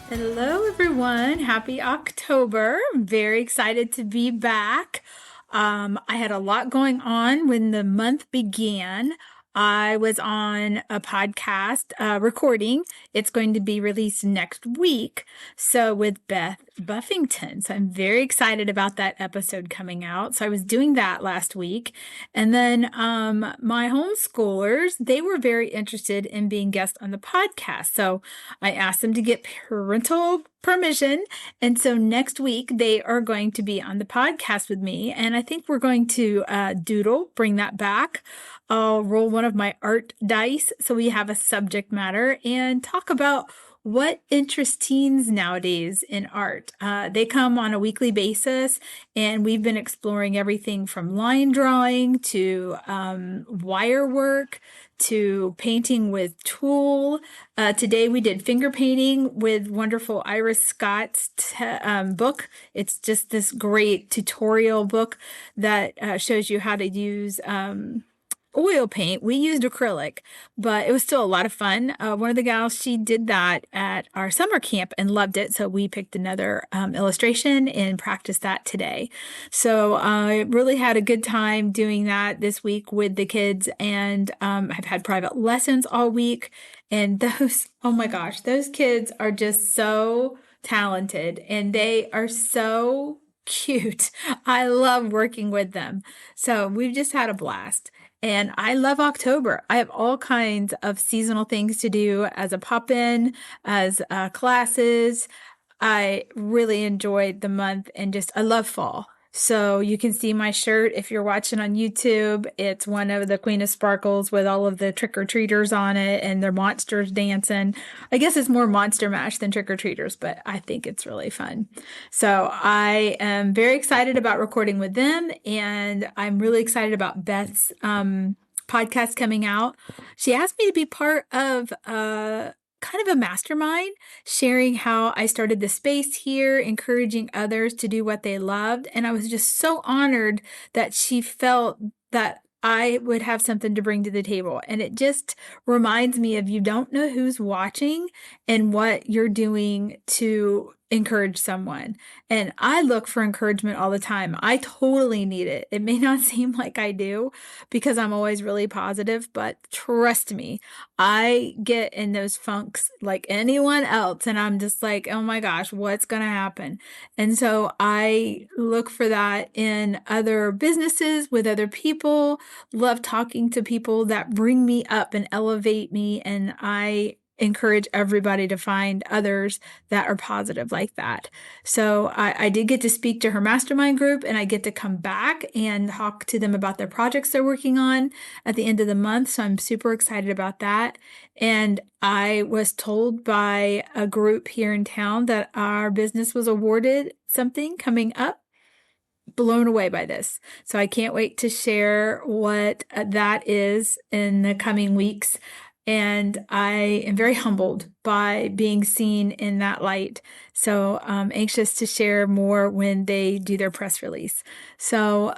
Hello, everyone. Happy October. I'm very excited to be back. I had a lot going on when the month began. I was on a podcast recording. It's going to be released next week. So, with Beth Buffington. So, I'm very excited about that episode coming out. So, I was doing that last week. And then my homeschoolers, they were very interested in being guests on the podcast. So, I asked them to get parental permission. And so next week, they are going to be on the podcast with me. And I think we're going to doodle, bring that back. I'll roll one of my art dice so we have a subject matter and talk about what interests teens nowadays in art. They come on a weekly basis, and we've been exploring everything from line drawing to wire work to painting with tulle. Today we did finger painting with wonderful Iris Scott's book. It's just this great tutorial book that shows you how to use oil paint. We used acrylic, but it was still a lot of fun. One of the gals, she did that at our summer camp and loved it. So we picked another illustration and practiced that today. So I really had a good time doing that this week with the kids, and I've had private lessons all week. And oh my gosh, those kids are just so talented and they are so cute. I love working with them. So we've just had a blast. And I love October. I have all kinds of seasonal things to do as a pop-in, as classes. I really enjoyed the month and I love fall. So you can see my shirt if you're watching on YouTube. It's one of the Queen of Sparkles with all of the trick-or-treaters on it and their monsters dancing. I guess it's more Monster Mash than trick-or-treaters, but I think it's really fun. So I am very excited about recording with them, and I'm really excited about Beth's podcast coming out. She asked me to be part of kind of a mastermind, sharing how I started the space here, encouraging others to do what they loved. And I was just so honored that she felt that I would have something to bring to the table. And it just reminds me of, you don't know who's watching and what you're doing to encourage someone. And I look for encouragement all the time. I totally need it. It may not seem like I do because I'm always really positive, but trust me, I get in those funks like anyone else. And I'm just like, oh my gosh, what's going to happen? And so I look for that in other businesses with other people, love talking to people that bring me up and elevate me. And I encourage everybody to find others that are positive like that. So I did get to speak to her mastermind group, and I get to come back and talk to them about their projects they're working on at the end of the month. So I'm super excited about that. And I was told by a group here in town that our business was awarded something coming up. Blown away by this. So I can't wait to share what that is in the coming weeks. And I am very humbled by being seen in that light. So I'm anxious to share more when they do their press release. So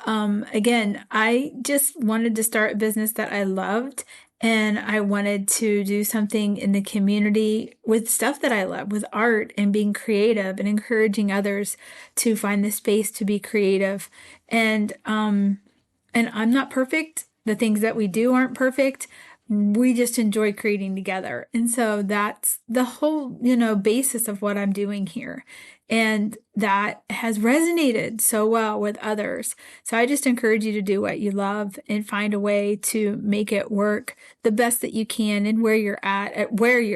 again, I just wanted to start a business that I loved. And I wanted to do something in the community with stuff that I love, with art and being creative and encouraging others to find the space to be creative. And I'm not perfect. The things that we do aren't perfect. We just enjoy creating together. And so that's the whole, basis of what I'm doing here. And that has resonated so well with others. So I just encourage you to do what you love and find a way to make it work the best that you can and where you're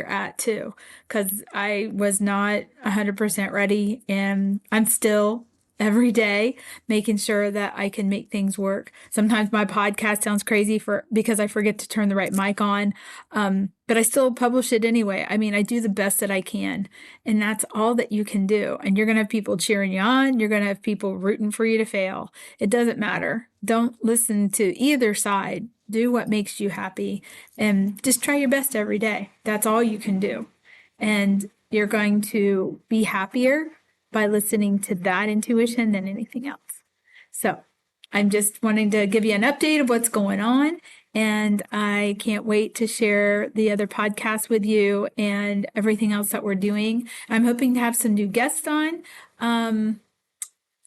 at too. Because I was not 100% ready, and I'm still every day, making sure that I can make things work. Sometimes my podcast sounds crazy because I forget to turn the right mic on. But I still publish it anyway. I mean, I do the best that I can, and that's all that you can do. And you're going to have people cheering you on. You're going to have people rooting for you to fail. It doesn't matter. Don't listen to either side. Do what makes you happy and just try your best every day. That's all you can do. And you're going to be happier by listening to that intuition than anything else. So I'm just wanting to give you an update of what's going on. And I can't wait to share the other podcasts with you and everything else that we're doing. I'm hoping to have some new guests on.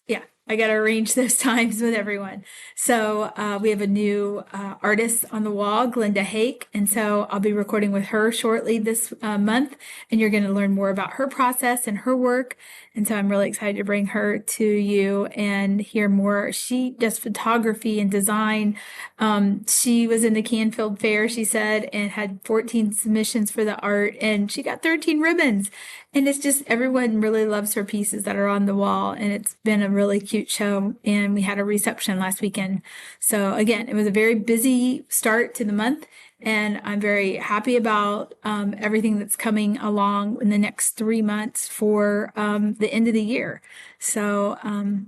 Yeah, I got to arrange those times with everyone. So we have a new artist on the wall, Glenda Hake. And so I'll be recording with her shortly this month. And you're going to learn more about her process and her work. And so I'm really excited to bring her to you and hear more. She does photography and design. She was in the Canfield Fair, she said, and had 14 submissions for the art. And she got 13 ribbons. And it's just everyone really loves her pieces that are on the wall. And it's been a really cute show. And we had a reception last weekend. So again, it was a very busy start to the month. And I'm very happy about everything that's coming along in the next 3 months for the end of the year. So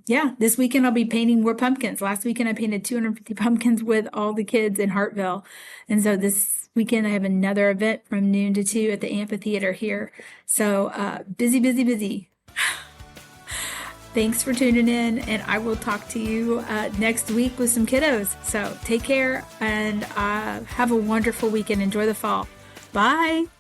yeah, this weekend I'll be painting more pumpkins. Last weekend I painted 250 pumpkins with all the kids in Hartville. And so this weekend I have another event from noon to 2 at the amphitheater here. So busy, busy, busy. Thanks for tuning in, and I will talk to you next week with some kiddos. So take care and have a wonderful weekend. Enjoy the fall. Bye.